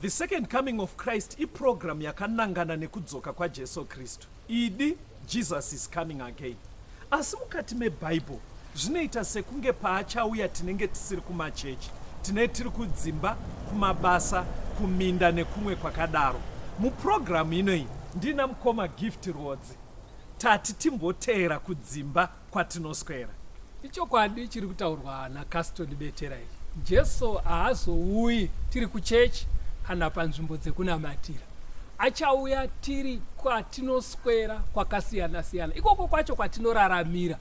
The second coming of Christ iprogram yakanangana nekudzoka kwaJesu Kristu. Idi Jesus is coming again. Asi mukati meBible zvinoita sekunge paachauya tinenge tisiri kumachechi, tinenge tiri kudzimba, kumabasa, kuminda nekumwe kwakadaro. Muprogramu inoyi ndina mukoma Gift Rodzi. Tati timboteera kudzimba kwatinoswera. Ichokwadi chiri kutaurwa naCaston Beterai. Jesu haazouyi tiri kuchechi kana panzvimbo dzekunamatira. Achauya tiri kwatinoswera kwakasiyana-siyana. Ikoko kwacho kwatinoraramira.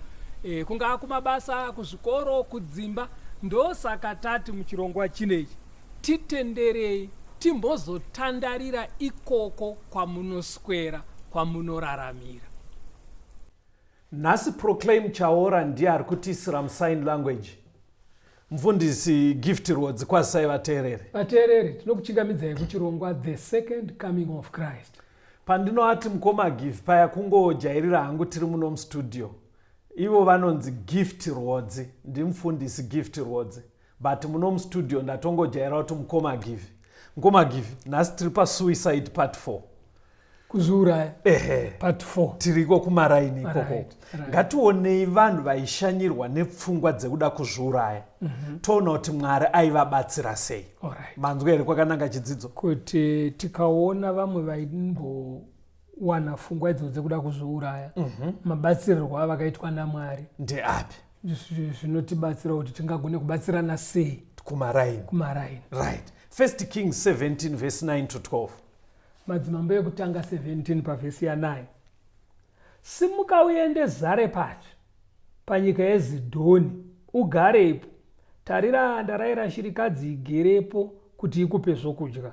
Kungaa kumabasa, kuzvikoro, kudzimba. Ndosaka tati muchirongwa chinechi titenderei timbozotandarira ikoko kwamunoswera, kwamunoraramira. Nhasi Proclaim Chaora ndiye ari kutisira musign language. Mufundisi Gift Rodzi kwasai vateereri. Vateereri tinokuchingamidzai kuchirongwa The Second Coming of Christ. Pandinoati mukoma Gift paya kungojairira hangu tiri muno mustudio. Ivo vanonzi Gift Rodzi, ndimufundisi Gift Rodzi. But muno mustudio ndatongojaira kuti mukoma Gift. Mukoma Gift, nhasi tiri pasuicide part 4. Kuzura part 4 tiriko kumaraini ikoko. Right. Ngationei vanhu vaishanyirwa nepfungwa dzekuda kuzviuraya. Toona kuti Mwari aivabatsira sei. Manzwa here kwakananga chidzidzo kuti tikaona vamwe vaimbowana pfungwa idzo dzekuda kuzviuraya, mabatsirirwo avakaitwa naMwari ndeapi? Zvinotibatsira kuti tingagone kubatsirana sei kumaraini. Right. 1 Kings 17 verse 9 to 12. Madzimambo ekutanga 17 pavhesi ya9. Simuka uende Zarepati panyika yeZidhoni ugarepo. Tarira, ndarayira shirikadzi igerepo kuti ikupe zvokudya.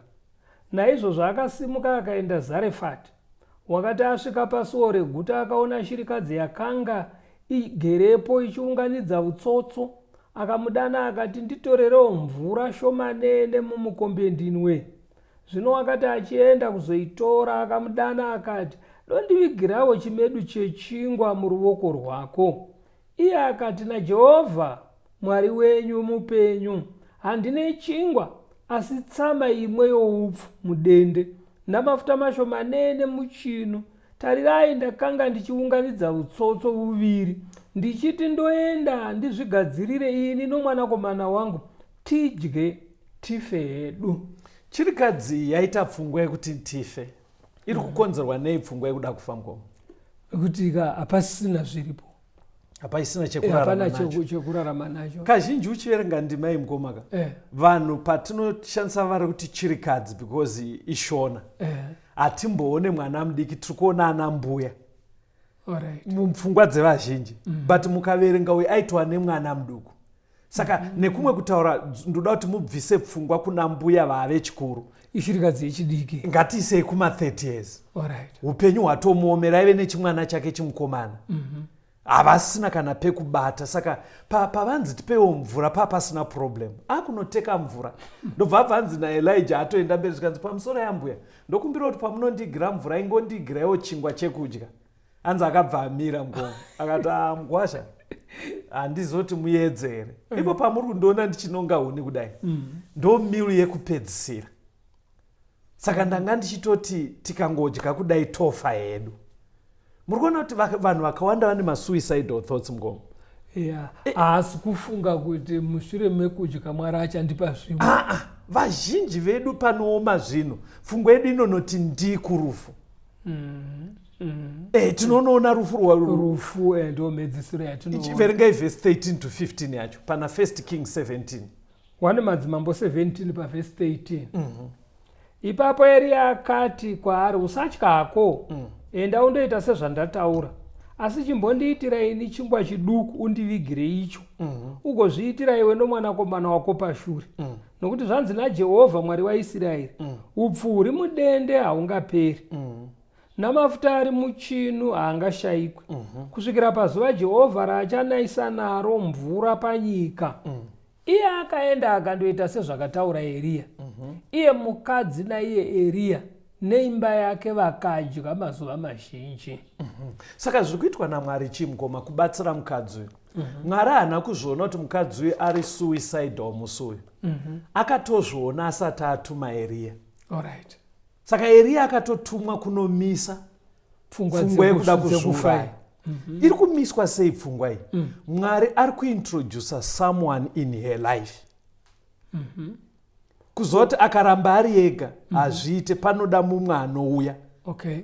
Naizvozvo akasimuka akaenda Zarefati. Wakati asvika pasuo reguta akaona shirikadzi yakanga igerepo ichiunganidza utsotso. Akamudana akati, nditorerewo mvura shomanene mumukombe ndinwe. Zvino akati achienda kuzoitora akamudana akati, ndondivigirawo chimedu chechingwa muruoko rwako. Iye akati, naJehovha Mwari wenyu mupenyu, handine chingwa asi tsama imwe youpfu mudende namafuta mashomanene muchinu. Tarirai, ndakanga ndichiunganidza utsotso buviri ndichiti ndoenda ndizvigadzirire ini nomwanakomana wangu tidye tife hedu. Chirikadzi yaita pfungwa yekuti tife. Iri kukonzerwa nei pfungwa yekuda kufa mukoma? Kuti hapasina zviripo. Hapasina chekurarama nacho. Kazhinji uchiverenga ndima iyi mukoma ka. Vanhu patinoshandisa vari kuti chirikadzi because ishona. Hatimboone mwana mudiki, tiri kuona ana mbuya. Mupfungwa dzevazhinji. But mukaverenga uyu aitwa nemwana muduku. Saka nekumwe kutaura ndoda kuti mubvise pfungwa kuna mbuya vave chikuru. Ishirikadzi yechidiki. Ngatiisei kuma 30 years. Upenyu hwatomuomera ive nechimwana chake chimukomana. Havasina kana pekubata. Saka pavanzi tipewo mvura pasina problem. Akunoteka mvura. Ndobva vanzi naElijah atoenda mberi zvikanzi pamusoro yambuya, ndokumbira kuti pamunondigira mvura ingondigirawo chingwa chekudya. Anzi akabva amira mukoma. Akati mugwasha, handizoti muedzere. Ipo pamuri kundiona ndichinonga huni kudai. Ndo miru yekupedzisira. Saka ndanga ndichitoti tikangodya kudai tofa hedu. Muri kuona kuti vanhu vakawanda vane masuicidal thoughts mukoma. Haasi kufunga kuti mushure mekudya Mwari achandipa zvimwe. Vazhinji vedu panooma zvino pfungwa yedu inonoti ndikurufu. Tinoona rufu ndo medzisiro yatinoona. Ichiverengai verse 13 to 15 yacho pana 1 Kings 17. Wane Madzimambo 17 pavhesi 13. Ipapo Eria akati kwaari, usatya hako, enda undoita sezvandataura, asi chimbondiitira ini chingwa chiduku undivigire icho, ugozviitira iwe nomwanakomana wako pashure. Nokuti zvanzi naJehovha Mwari waIsraeri, upfu huri mudende haungaperi, namafuta ari muchinu haangashayikwi, kusvikira pazuva Jehovha raachanayisa naro mvura panyika. Iye akaenda akandoita sezvakataura Eria. Iye mukadzi naiye Eria neimba yake vakadya mazuva mazhinji. Saka zviri kuitwa naMwari chii mukoma kubatsira mukadzi uyu? Mwari haana kuzviona kuti mukadzi uyu ari suicidal musi uyu. Akatozviona asati atuma Eria. Alright. Saka Eria akatotumwa kunomisa pfungwa yekuda kuzviuraya. Iri kumiswa sei pfungwa iyi? Mwari ari kuintroduce someone in her life. Kuzoti akaramba ari ega hazviite, panoda mumwe anouya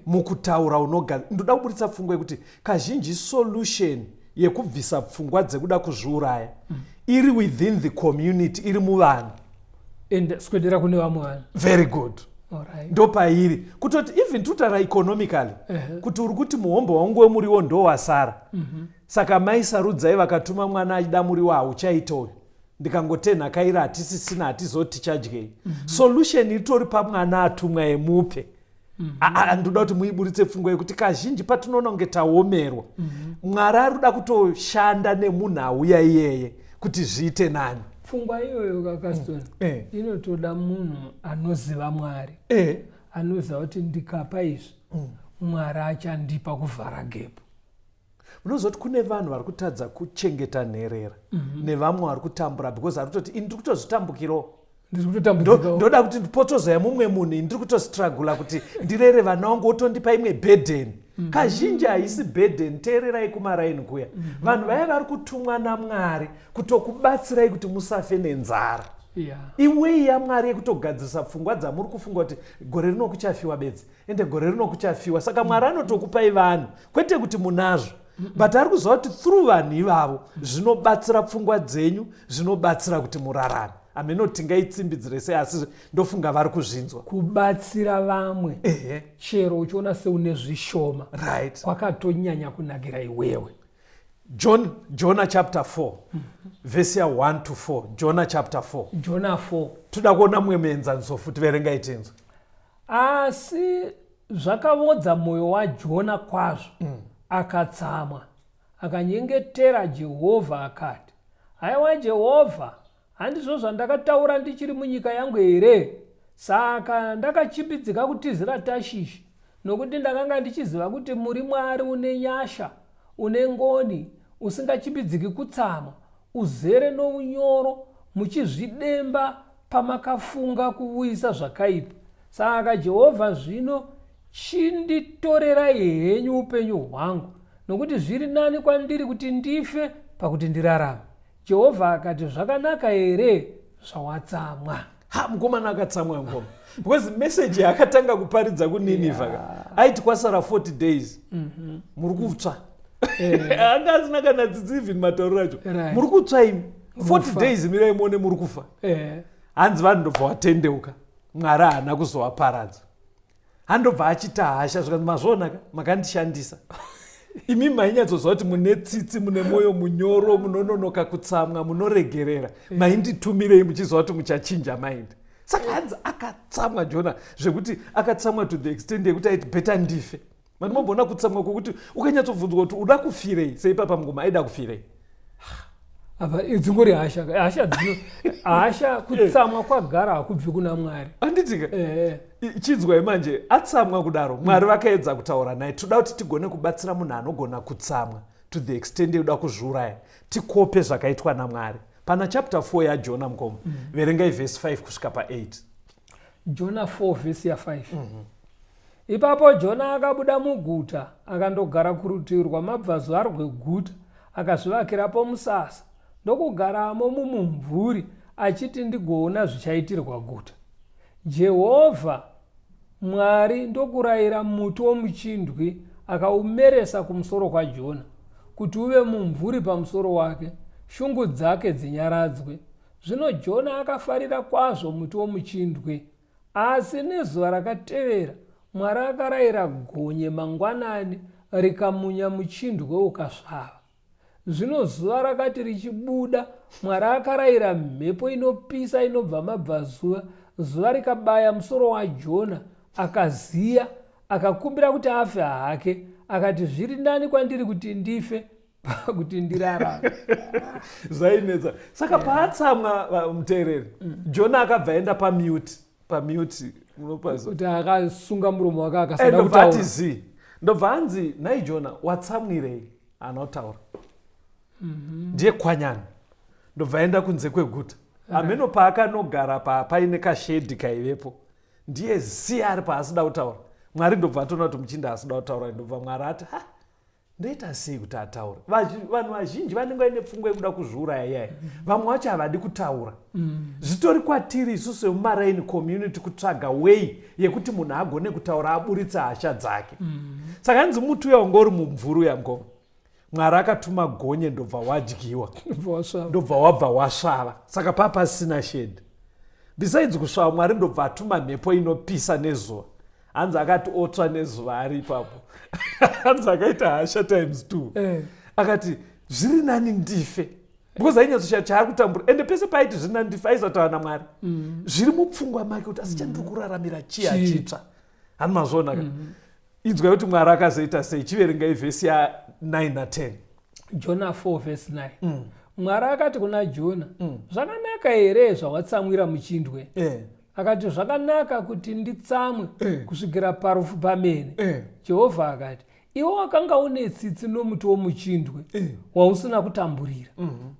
mukutaura unogara. Ndoda kuburitsa pfungwa yekuti kazhinji solution yekubvisa pfungwa dzekuda kuzviuraya iri within the community, iri muvanhu. Swedera kune vamwe vanhu. Very good. Ndopairi kutoti even tutara economically kuti uri kuti muhombo wangu wemuriwo ndo wasara. Saka maisarudzai vakatuma mwana achida muriwo hauchaita uyu, ndikangotenhakaira hatisisina hatizoti chadyei. Solution itori pamwana atumwa emupe. Ndoda kuti muiburitse pfungwa yekuti kazhinji patinoona kunge taomerwa, Mwari ari kuda kutoshanda nemunhu auya iyeye kuti zviite nani. Pfungwa iyoyo kakastoni inotoda munhu anoziva Mwari, anoziva kuti ndikapa izvi Mwari achandipa kuvhara gepu. Unozoti kune vanhu vari kutadza kuchengeta nherera nevamwe vari kutambura because ari kutoti ini ndiri kutozvitambukirawo. Ndoda kuti ndipotozaya mumwe munhu ndiri kutostrugula kuti ndirere vana vangu otondipa imwe burden. Kazhinji haisi burden, teererai kumaraini kuya. Vanhu vaya vari kutumwa naMwari kutokubatsirai kuti musafe nenzara. Iwei yaMwari yekutogadzirisa pfungwa dzamuri kufunga kuti gore rino kuchafiwa bedzi ende gore rino kuchafiwa. Saka Mwari anotokupai vanhu, kwete kuti munazvo, but ari kuziva kuti through vanhu ivavo zvinobatsira pfungwa dzenyu, zvinobatsira kuti murarame. Amenoti ngaitsimbidzire sei, asi ndofunga vari kuzvinzwa. Kubatsira vamwe chero uchiona seune zvishoma kwakatonyanya kunakira iwewe. Jonah chapter 4 verse ya 1 to 4. Jonah chapter 4. Jonah 4. Toda kuona mumwe muenzaniso futi, verengai tenzwe. Asi zvakavodza mwoyo waJona kwazvo, akatsamwa, akanyengetera Jehovha akati, haiwa Jehovha, handizvo zvandakataura ndichiri munyika yangu here? Saka ndakachimbidzika kutizira Tashishi, nokuti ndakanga ndichiziva kuti muri Mwari une nyasha, une ngoni, usingachimbidziki kutsamwa, uzere nounyoro, muchizvidemba pamakafunga kuuyisa zvakaipa. Saka Jehovha zvino chinditorerai henyu upenyu hwangu, nokuti zviri nani kwandiri kuti ndife pakuti ndirarame. Jehovha akati, zvakanaka here zvawatsamwa. Mukomana akatsamwa ngoma. Because message yakatanga kuparidza kuNineveh aiti kwasara 40 days. Muri kutsva. Anga asina kana tsitsi even matauriro acho. Muri kutsva imi 40 days mirai muone muri kufa. Hanzi vanhu ndobva vatendeuka. Mwari haana kuzovaparadza. Handobva achita hasha zvikanzi mazvonaka makandishandisa. Imi mainyatsozva kuti mune tsitsi, mune mwoyo munyoro, munononoka kutsamwa, munoregerera, mainditumirei muchiziva kuti muchachinja mind. Saka hanzi akatsamwa Jonah zvekuti akatsamwa to the extent yekuti aiti beta ndife. Mandinombona kutsamwa kwokuti ukanyatsobvunzwa kuti uda kufirei, seipapa mungoma aida kufirei. Apa idzingori hasha kutsamwa kwagara hakubvi kuna Mwari. Handitika chinzwai manje, atsamwa kudaro Mwari vakaedza kutaura naye, toda kuti tigone kubatsira munhu anogona kutsamwa to the extent yekuda kuzviuraya, tikope zvakaitwa naMwari. Pana chapter 4 yaJona mukoma, verengai verse 5 kusvika pa8. Jonah 4 verse ya 5. Ipapo Jona akabuda muguta akandogara kurutivi rwamabvazuva rweguta, akazvivakirapo musasa ndokugaramo mumumvuri, achiti ndigoona zvichaitirwa guta. Jehovha Mwari ndokurayira muti womuchindwi akaumeresa kumusoro kwaJona, kuti uve mumvuri pamusoro wake, shungu dzake dzinyaradzwe. Zvino Jona akafarira kwazvo muti womuchindwi. Asi nezuva rakatevera Mwari akarayira gonye mangwanani rikamunya muchindwe ukasvava. Zvino zuva rakati richibuda, Mwari akarayira mhepo inopisa inobva mabvazuva, zuva rikabaya musoro waJona, akaziya, akakumbira kuti afe hake, akati zviri nani kwandiri kuti ndife kuti ndirarame. Zvainetsa. Saka paatsamwa muteereri, Jona akabva aenda pamute unopaza kuti akasunga muromo wake akasada kutaura. Ndobva hanzi nai Jona watsamwirei, anotaura. Ndiye kwanyana. Ndobva aenda kunze kweguta. Ameno paakanogara paine kashedhi kaivepo. ndiye ziya ari paasida kutaura. Mwari ndobva atona kuti muchinda asida kutaura, ndobva Mwari ati ndoita sei kuti ataure. Vanhu vazhinji vanenge vaine pfungwa yekuda kuzviuraya iyaya. Vamwe vacho havadi kutaura. Zvitori kwatiri isusu vemumaraini community kutsvaga way yekuti munhu agone kutaura aburitse hasha dzake. Saka hanzi muti uya ungori mumvuri yangoma. Mwari akatuma gonye ndobva wadyiwa, ndobva wabva wasvava. Saka papasina shedi. Besides kusvava, Mwari ndobva atuma mhepo inopisa nezuva. Hanzi akati otsva nezuva ari ipapo. Hanzi akaita hasha times 2. Akati zviri nani ndife. Because ainyatsoshaya chaari kutambura. Ende pese paiti zviri nani ndife aizotaura naMwari. Zviri mupfungwa make kuti asi chandiri kuraramira chii achitsva. Hani mazvionaka. Inzwai kuti Mwari akazoita sei. Chiverengai vhesi ya9 na10. Jona 4 verse 9. Mwari akati kuna Jona, zvakanaka here zvawatsamwira muchindwe? Akati zvakanaka kuti nditsamwe kusvikira parufu pamene. Jehovha akati, iwe wakanga une tsitsi nomuti womuchindwe wausina kutamburira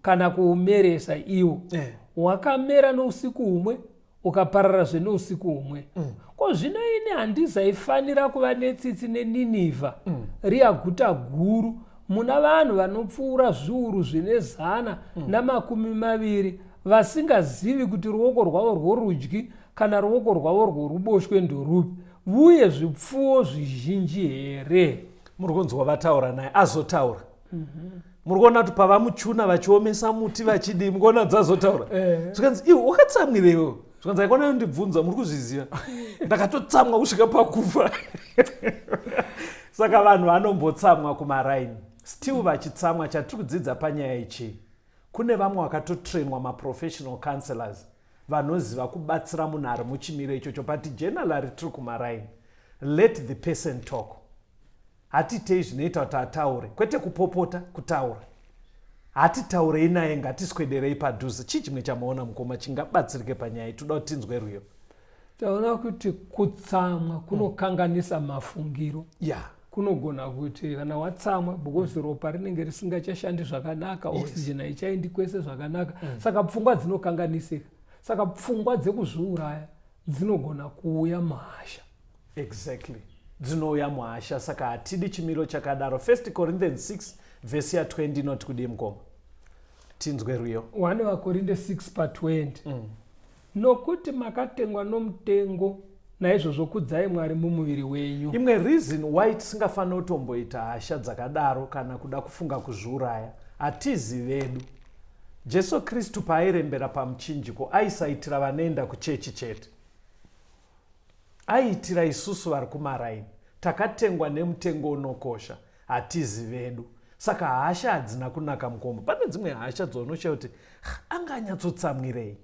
kana kuumeresa iwo. Wakamera nousiku humwe ukaparara nousiku humwe. Ko zvino ini handizaifanira kuva netsitsi neNinevha, riya guta guru muna vanhu vanopfuura zviuru zvine 120 vasingazivi kuti ruoko rwavo rworudyi kana ruoko rwavo rworuboshwe ndorupi, uye zvipfuwo zvizhinji here. Muri kunzwa vataura naye azotaura. Muri kuona kuti pavamuchuna vachiomesa muti vachidii, mukuona dzazotaura. Zvikanzi iwe wakatsamwirewo. Zvikanzi aikona ndibvunza, muri kuzviziva. Ndakatotsamwa kusvika pakufa. Saka vanhu vanombotsamwa kumaraini. Still vachitsamwa. Chatiri kudzidza panyaya ichi, kune vamwe vakatotrainwa maprofessional counselors vanoziva kubatsira munhu ari muchimiro ichocho. But generally tiri kumaraini, let the person talk. Hatitei zvinoita kuti ataure, kwete kupopota, kutaura. Hatitaurei naye, ngatiswederei padhuze. Chii chimwe chamaona mukoma chingabatsirike panyaya? Toda kuti tinzwe rwiyo. Taona kuti kutsamwa kunokanganisa mafungiro. Kunogona kuti kana watsamwa because ropa rinenge risingachashandi zvakanaka, oxygen haichaendi kwese zvakanaka, saka pfungwa dzinokanganisika. Saka pfungwa dzekuzviuraya dzinogona kuuya muhasha. Exactly. Dzinouya muhasha. Saka hatidi chimiro chakadaro. 1 Corinthians 6 vhesi ya20 inoti kudii mukoma? Tinzwe rwiyo. 1 vaKorinde 6:20. Nokuti makatengwa nomutengo, naizvozvo kudzai Mwari mumuviri wenyu. Imwe reason why tisingafaniri kutomboita hasha dzakadaro kana kuda kufunga kuzviuraya, hatizi vedu. Jesu Kristu paairembera pamuchinjiko aisaitira vanoenda kuchechi chete. Aiitira isusu vari kumaraini. Takatengwa nemutengo unokosha, hatizi vedu. Saka hasha hadzina kunaka mukoma. Pane dzimwe hasha dzaunoshaya kuti anganyatsotsamwirei.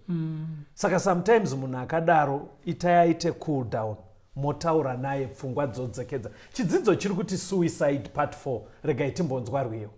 Saka sometimes munhu akadaro itai aite cool down, motaura naye, pfungwa dzodzokedza. Chidzidzo chiri kuti suicide part 4. Regai timbonzwa rwiyo.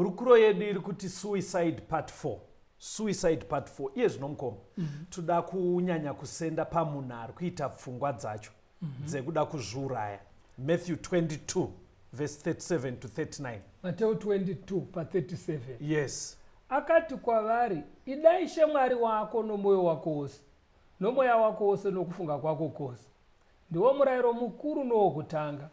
hurukuro yedu iri kuti suicide part 4 iye zvinomukoma toda kunyanya kusenda pamunhu ari kuita pfungwa dzacho dzekuda kuzviuraya. Matthew 22 verse 37 to 39. Mateo 22 pa 37. Yes. Akati kwavari, idai She Mwari wako nomwoyo wako wose, nomweya wako wose, nokufunga kwako kwose. Ndiwo murayiro mukuru nowokutanga.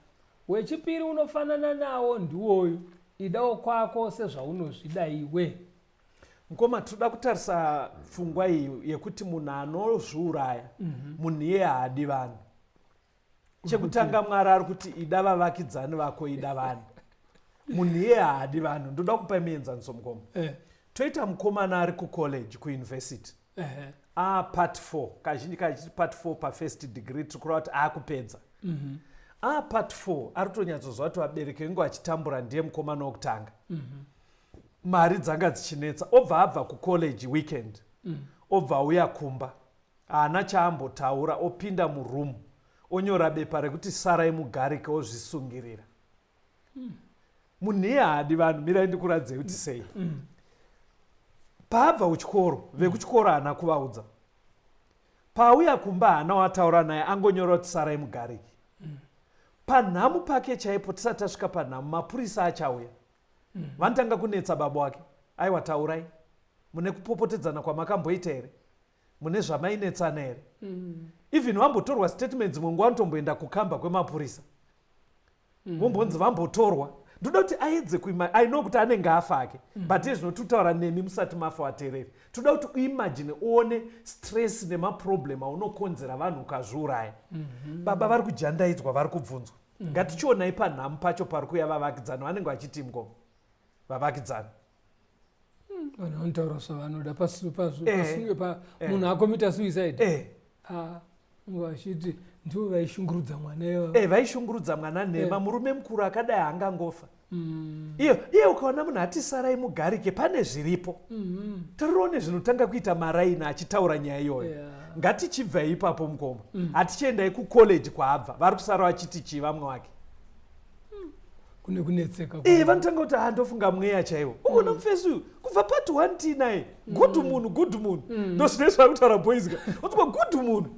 Wechipiri unofanana nawo ndiwoyu, idawo kwako sezvaunozvida iwe. Mukoma, toda kutarisa pfungwa iyi yekuti munhu anozviuraya munhu iye haadi vanhu. Chekutanga Mwari ari kuti ida vavakidzani vako, ida vanhu. Munhu iye haadi vanhu. Ndoda kupa muenzaniso mukoma. Toita mukomana ari kucollege, kuuniversity. Part 4 kazhinji kachiti part 4 pa1st degree tiri kureva kuti aakupedza. Part 4 ari kutonyatsoziva kuti vabereki vengu vachitambura ndiye mukomana wokutanga. Mari dzanga dzichinetsa. Obva abva kucollege weekend, obva auya kumba, haana chaambotaura, opinda murumu, onyora bepa rekuti sarai mugarike, ozvisungirira. Munhu iye haadi vanhu. Mirai ndikuradzei kuti sei. Paabva kuchikoro, vekuchikoro haana kuvaudza. Pauya kumba haana wataura naye, angonyora kuti sarai mugarike. Panhamu pake chaipo, tisati tasvika panhamu, mapurisa achauya. Vanotanga kunetsa baba wake. Aiwa, taurai. Mune kupopotedzana kwamakamboita here? Mune zvamainetsana here? Even vambotorwa statements, mumwe anotomboenda kukamba kwemapurisa. Vombonzi vambotorwa. Ndoda kuti aedze kuima, I know kuti anenge afa ake, but izvino tutaura nemi musati mafa watereri. Toda kuti uimagine, uone stress nemaproblem aunokonzera vanhu ukazviuraya. Baba vari kujandaidzwa, vari kubvunzwa. Ngatichionai panhamu pacho pari kuuya vavakidzani, vanenge vachiti mukoma. Vavakidzani. Vanhu vanotaura zvavanoda pasunge pa munhu akomita suicide. Vachiti ndivo vaishungurudza mwana ivo. Vaishungurudza mwana nhema. Murume mukuru akadai haangangofa. Iye ukaona munhu ati sarai mugarike, pane zviripo. Tarione zvinotanga kuita maraini achitaura nyaya iyoyo. Ngatichibvai ipapo mukoma. Hatichiendai kucollege kwaabva. Vari kusara vachiti chii vamwe wake? Kune kunetseka. Vanotanga kuti handofunga mweya chaiwo. Uona mufesi uyu kubva part 1 tinaye. Good munhu. Ndozvine zvakutaura boys. Utswa good munhu.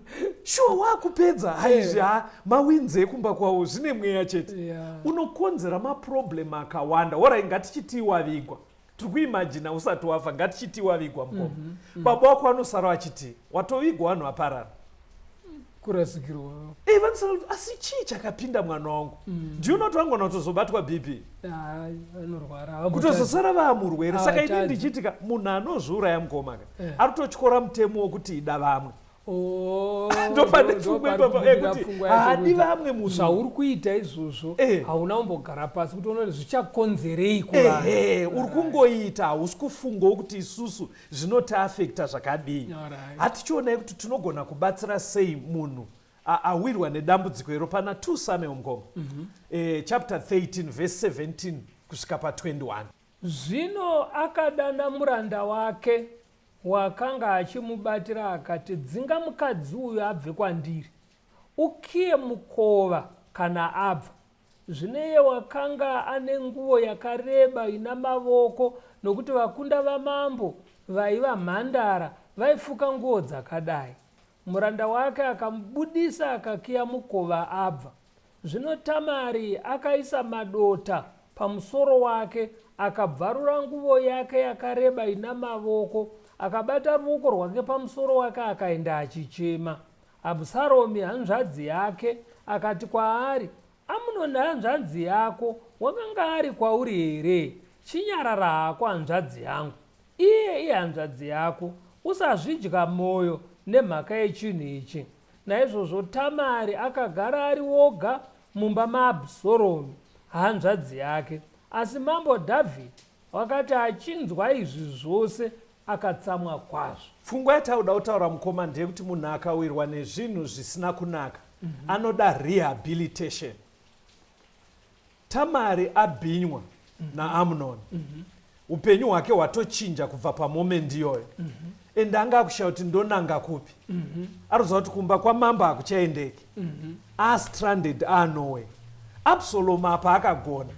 Sure wakupedza. Haizvi mawinze ekumba kwawo zvine mweya chete. Unokonzera maproblem akawanda. Ora ngatichiti wavigwa. Tiri kuimagina usati wafa, ngatichiti wavigwa mukoma. Baba wako anosara achiti watovigwa vanhu vaparara. Kurasikirwa. Vanosara kuti asi chii chakapinda mwana wangu? Ndiona kuti vangona kutozobatwa BP. Vanorwara. Kutozosara vaamurwere. Saka ini ndichitika munhu anozviuraya mukoma ari kutotyora mutemo wokuti ida vamwe. Ndopane pfungwa kuti haadi vamwe munhu. Zvauri kuita izvozvo hauna kumbogara pasi kuti uone zvichakonzerei kuvanhu. Uri kungoita, hausi kufungawo kuti isusu zvinotiafekta zvakadii. Hatichionai kuti tinogona kubatsira sei munhu awirwa nedambudziko iro. Pana 2 Samuel mukoma, chapter 13 verse 17 kusvika pa21. Zvino akadana muranda wake wakanga achimubatira akati, dzinga mukadzi uyu abve kwandiri, ukiye mukova kana abva. Zvineye wakanga ane nguo yakareba ina mavoko, nokuti vakunda vamambo vaiva mhandara vaifuka nguo dzakadai. Muranda wake akamubudisa akakiya mukova abva. Zvino Tamari akaisa madota pamusoro wake, akabvarura nguo yake yakareba ina mavoko, akabata ruoko rwake pamusoro wake akaenda achichema. Abhusaromi hanzvadzi yake akati kwaari, Amunoni hanzvadzi yako wakanga ari kwauri here? Chinyarara hako hanzvadzi yangu. Iye hanzvadzi yako, usazvidya mwoyo nemhaka yechinhu ichi. Naizvozvo Tamari akagara ari woga mumba maAbhusaromi hanzvadzi yake. Asi mambo Dhavhidhi wakati achinzwa izvi zvose akatsamwa kwazvo. Pfungwa yatauda kutaura mukoma ndeyekuti munhu akawirwa nezvinhu zvisina kunaka anoda rehabilitation. Tamari abhinywa naAmunoni. Upenyu hwake hwatochinja kubva pamomendi iyoyo. Ende anga akushaura kuti ndonanga kupi. Arizoziva kuti kumba kwamambo hakuchaendeki. Astranded anowhere. Absalomu apa akagona.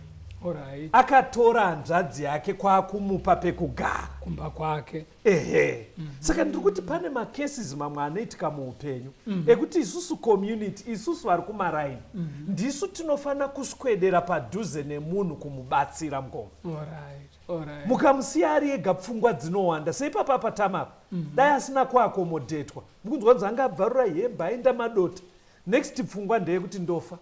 Alright. Akatora hanzvadzi yake kwakumupa pekugara kumba kwake. Ehe. Saka ndiri kuti pane macases mamwe anoitika muupenyu ekuti isusu community, isusu vari kumaraini ndisu tinofanira kuswedera padhuze nemunhu kumubatsira mukoma. Alright. Mukamusiya ari ega pfungwa dzinowanda seipapa patamapo dai asina kuakomodhetwa mukunzwa kuti angabvarura hembe aenda madota next pfungwa ndeyekuti ndofa.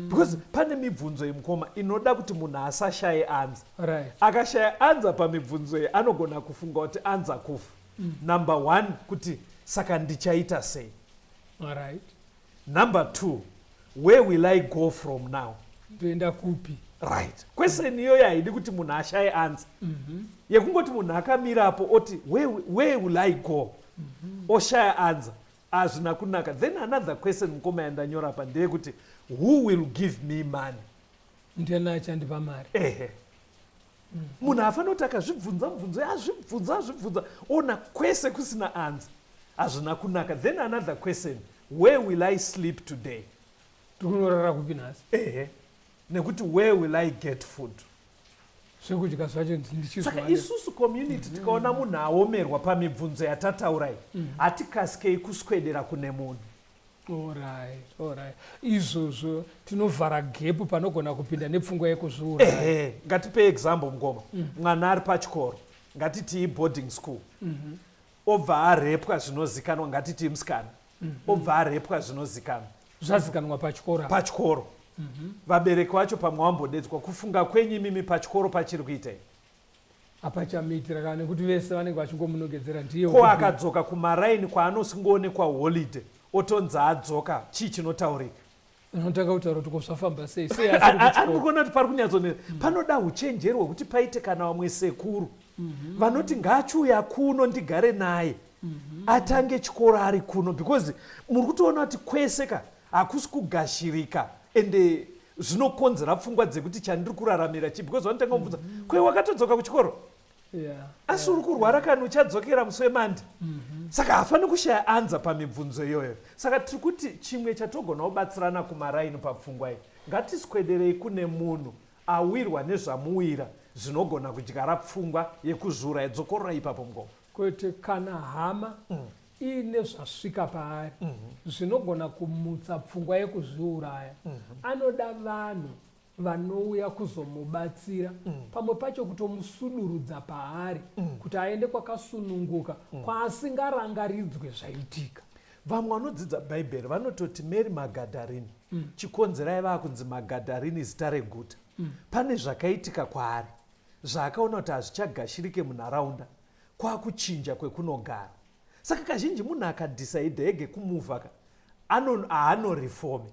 Because pane mibvunzo yemukoma inoda kuti munhu asashaye anza. Right. Akashaya anza pamibvunzo iyi anogona kufunga kuti anza kufa. Number 1 kuti saka ndichaita sei. Alright. Number 2, where will I go from now? Ndoenda kupi? Right. Question iyoyo haidi kuti munhu ashaye anza. Yekungoti munhu akamirapo oti where will I go? Oshaya anza. Hazvina kunaka. Then another question mukoma yandanyora apa ndeyekuti who will give me money? Ndiani achandipa mari? Ehe. Munhu afanira kuti akazvibvunza mubvunzo azvibvunza ona kwese kusina anza. Hazvina kunaka. Then another question, where will I sleep today? Tikunorara kupi nhasi? Ehe. Nekuti where will I get food? Zvekudya zvacho ndichizwa. Saka isusu community tikaona munhu aomerwa pamibvunzo yatataurai hatikasike kuswedera kune munhu. Alright. Izvozvo tinovhara gepu panogona kupinda nepfungwa yekuzviuraya. Ehe, ngatipe example mukoma. Mwana ari pachikoro, ngatiti boarding school. Obva arepwa zvinozikanwa, ngatiti musikana. Obva arepwa zvinozikanwa. Zvazikanwa pachikoro. Vabereki vacho pamwe vambodetswa kufunga kwenyu mimi pachikoro pachiri kuita iyi. Apachamuitira kana nekuti vese vanenge vachingomunogedzera ndiye. Ko akadzoka kumaraini kwaanosongoonekwa holiday otonzi adzoka chii chinotaurika? Unotanga kutaura kuti kozvafamba sei? Andikuona kuti pari kunyatsonera. Panoda uchenjeri hwekuti paite kana vamwe sekuru vanoti ngaachiuya kuno ndigare naye atange chikoro ari kuno, because muri kutoona kuti kwese hakusi kugashirika ende zvinokonzera pfungwa dzekuti chandiri kuraramira chii, because vanotanga kumubvunza kwe wakatodzoka kuchikoro? Asi uri kurwara kana uchadzokera musi wemande? Saka hafani kushaya anza pamibvunzo iyoyo. Saka tiri kuti chimwe chatogona kubatsirana kumaraini papfungwa iyi, ngatiswederei kune munhu awirwa nezvamuwira zvinogona kudyara pfungwa yekuzvura yedzokorora ipapo mukoma. Kwete kana hama ine zvasvika paari zvinogona kumutsa pfungwa yekuzviuraya, anoda vanhu vanouya kuzomubatsira, pamwe pacho kutomusudurudza paari kuti aende kwakasununguka kwaasingarangaridzwe zvaitika. Vamwe vanodzidza bhaibheri vanototi Mary Magadharini chikonzero aiva kunzi Magadharini zita reguta. Pane zvakaitika kwaari zvaakaona kuti hazvichagashirike munharaunda, kwakuchinja kwekunogara. Saka kazhinji munhu akadhisaidha ege kumuvha haanorefomi.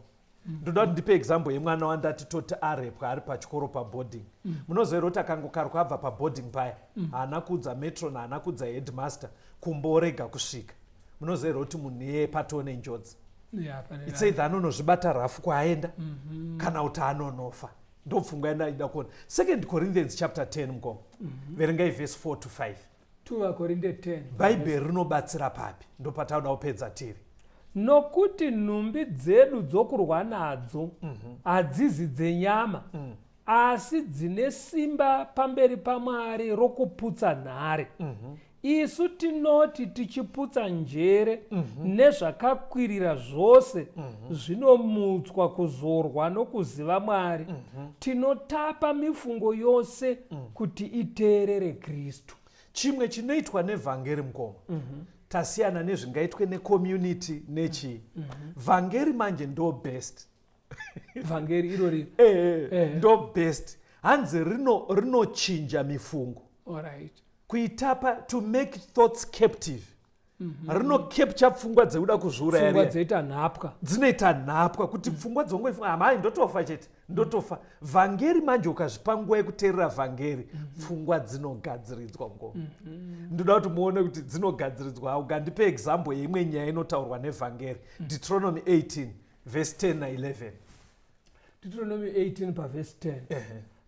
Ndoda kuti ndipe example yemwana wandati toti arepwa ari pachikoro paboarding. Munoziva kuti akangokaruka abva paboarding paya haana kuudza matron, haana kuudza headmaster, kumborega kusvika. Munoziva kuti munhu iyeye patone njodzi. It's either anonozvibata rafu kwaenda kana kuti anonofa. Ndopfungwa yandaida kuona. 2 Corinthians chapter 10 mukoma. Verengai verse 4 to 5. 2 Corinthians 10. Bhaibheri rinobatsira papi? Ndopatauda kupedza tiri. Nokuti nhumbi dzedu dzokurwa nadzo hadzizi dzenyama, asi dzine simba pamberi paMwari rokuputsa nhare. Isu tinoti tichiputsa njere nezvakakwirira zvose zvinomutswa kuzorwa nokuziva Mwari, tinotapa mifungo yose kuti iteerere Kristu. Chimwe chinoitwa nevhangeri mukoma, tasiyana nezvingaitwe necommunity nechii. Vhangeri manje ndo best. Vhangeri irori ndo best. Hanzi rinochinja mifungo. Alright. Kuitapa to make thoughts captive. Rinocapture pfungwa dzekuda kuzviuraya. Pfungwa dzoita nhapwa. Dzinoita nhapwa kuti pfungwa dzongoifunga amai ndotofa chete, ndotofa. Vhangeri manje ukazvipa nguva yekuteerera vhangeri, pfungwa dzinogadziridzwa ngoma. Ndoda kuti muone kuti dzinogadziridzwa. Ukandipe example yeimwe nyaya inotaurwa nevhangeri. Deuteronomy 18 verse 10 na 11. Deuteronomy 18 paverse 10.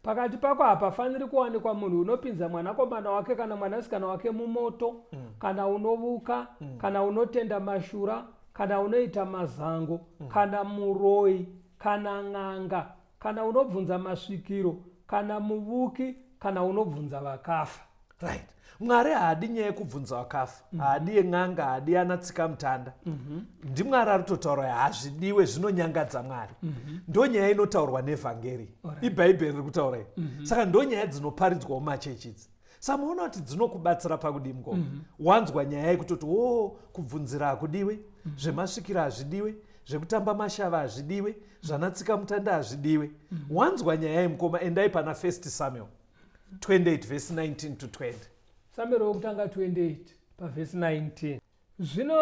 Pakati pako hapafaniri kuwanikwa munhu unopinza mwanakomana wake kana mwanasikana wake mumoto, kana unovuka, kana unotenda mashura, kana unoita mazango, kana muroi, kana ng'anga, kana unobvunza masvikiro, kana muvuki kana unobvunza vakafa. Right. Mwari haadi nyaya yekubvunza vakafa, haadi yen'anga, haadi anatsika mutanda. NdiMwari ari kutotaura hazvidiwe, zvinonyangadza Mwari. Ndo nyaya inotaurwa nevhangeri. IBhaibheri riri kutaura iyi. Saka ndo nyaya dzinoparidzwawo mumachechi idzi. Saka muona kuti dzinokubatsira pakudi mukoma. Wanzwa nyaya yekutoti kubvunzira hakudiwe, zvemasvikiro hazvidiwe, zvekutamba mashava hazvidiwe, zvanatsika mutanda hazvidiwe. Wanzwa nyaya yemukoma, endai pana 1 Samuel 28 verse 19 to 20. Samuel wokutanga 28 pavhesi 19. Zvino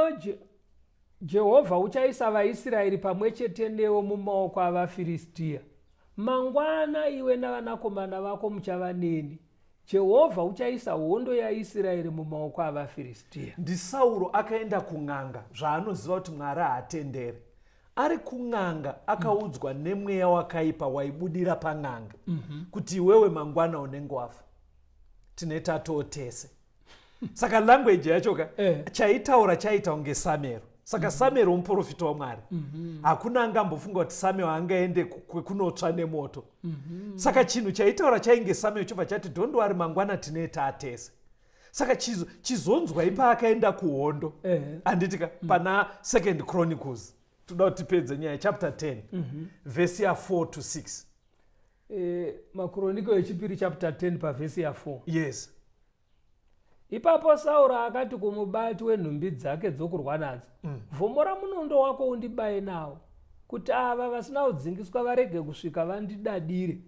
Jehovha uchaisa vaIsraeri pamwe chete newo mumaoko avaFiristia. Mangwana iwe navanakomana vako muchava neni. Jehovha uchaisa hondo yaIsraeri mumaoko avaFiristia. NdiSauro akaenda kun'anga zvaanoziva kuti Mwari haatendere. Ari kun'anga akaudzwa nemweya wakaipa waibudira pan'anga kuti iwewe mangwana unenge wafa. Tine tato tese. Saka language yacho chaitaura chaita kunge Samuel. Saka Samuel muprofita waMwari. Hakuna angambofunga kuti Samuel angaende kunotsva nemoto. Saka chinhu chaitaura chainge Samuel chobva chati don't worry mangwana tine tatese. Saka chizonzwa ipa akaenda kuhondo. Anditika pana 2 Chronicles. Toda kuti tipedze nyaya chapter 10 verse ya 4 to 6. Makroniko echipiri chapter 10 pavhesi ya 4. Yes. Ipapo Sauro akati kumubati wenhumbi dzake dzokurwa nadzo, vhomora munondo wako undibaye nawo, kuti ava vasina kudzingiswa varege kusvika vandidadire.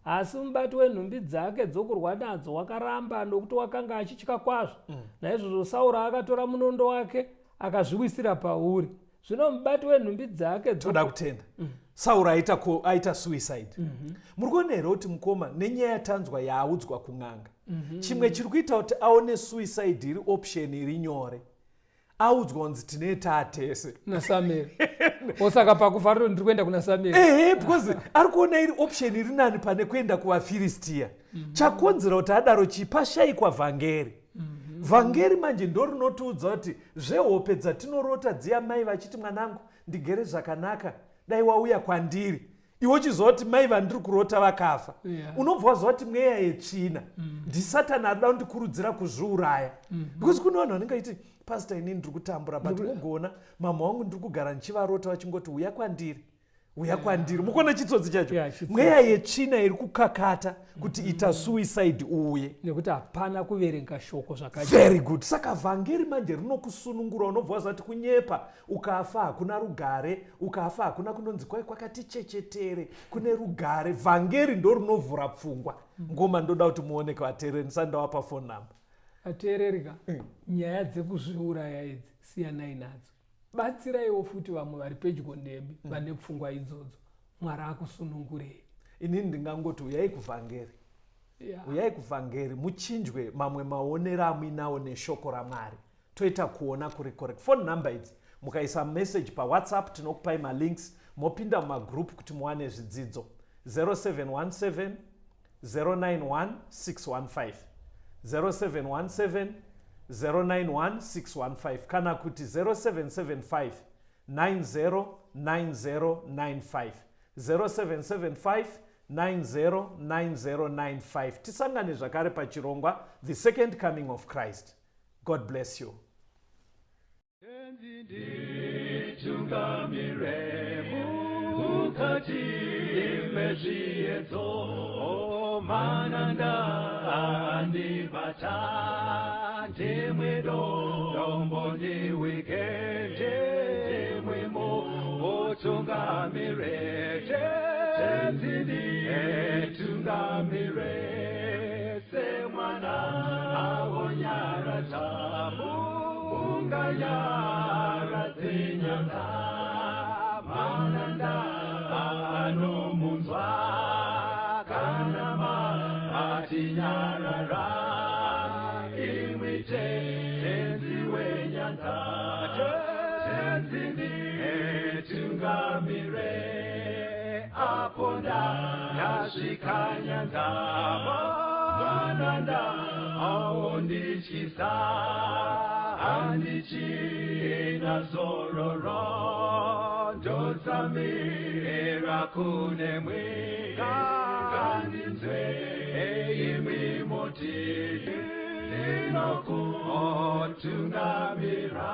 Asi mubati wenhumbi dzake dzokurwa nadzo wakaramba nokuti wakanga achitya kwazvo. Naizvozvo Sauro akatora munondo wake akazviwisira pauri. Zvino mubati wenhumbi dzake toda kutenda. Sauro aita suicide. Muri kuona here kuti mukoma nenyaya yatanzwa yaaudzwa kun'anga. Chimwe chiri kuita kuti aone suicide iri option iri nyore. Audzwa kunzi tine tatese naSamuel. Osaka pakufariro ndiri kuenda kuna Samuel. Because ari kuona iri option iri nani pane kuenda kuvaFiristia. Chakonzera kuti adaro chipashayikwa vhangeri. Vhangeri manje ndo rinotiudza kuti zvehope dzatinorota dziya mai vachiti mwanangu ndigere zvakanaka dai wauya kwandiri. Iwo chizoti mai vandiri kurota vakafa. Unobva waziva kuti mweya yetsvina. NdiSatani arida kundikurudzira kuzviuraya. Because kune vanhu vanenge vachiti pastor inini ndiri kutambura but kugona mama wangu ndiri kugara ndichivarota vachingoti uya kwandiri. Uya kwandiri. Mukuona chitsotsi chacho. Mweya yetsvina iri kukakata kuti ita suicide uye. Nekuti hapana kuverenga shoko zvakajeka. Very good. Saka vhangeri manje rinokusunungura unobva waziva kuti kunyepa ukafa hakuna rugare, ukafa hakuna kunonzi kwakati chechetere, kune rugare. Vhangeri ndo rinovhura pfungwa. Ngoma ndoda kuti muoneke vateereri ndisandawapa phone number. Vateereri nyaya dzekuzviuraya idzi siyanai nadzo. Batsiraiwo futi vamwe vari pedyo nemi vane pfungwa idzodzo. Mwari akusunungurei. Inini ndingangoti uyai kuvhangeri. Uyai kuvhangeri muchinjwe mamwe maonero amuinawo neshoko raMwari. Toita kuona kuri correct. Phone number idzi mukaisa message paWhatsApp tinokupai malinks mopinda mumagroup kuti muwane zvidzidzo. 0717 091 615 0717 091 615 kana kuti 0775 909095 0775 909095. Tisangane zvakare pachirongwa The Second Coming of Christ. God bless you. Kune mwika ngandinzwei imwi moti ndinokutungamira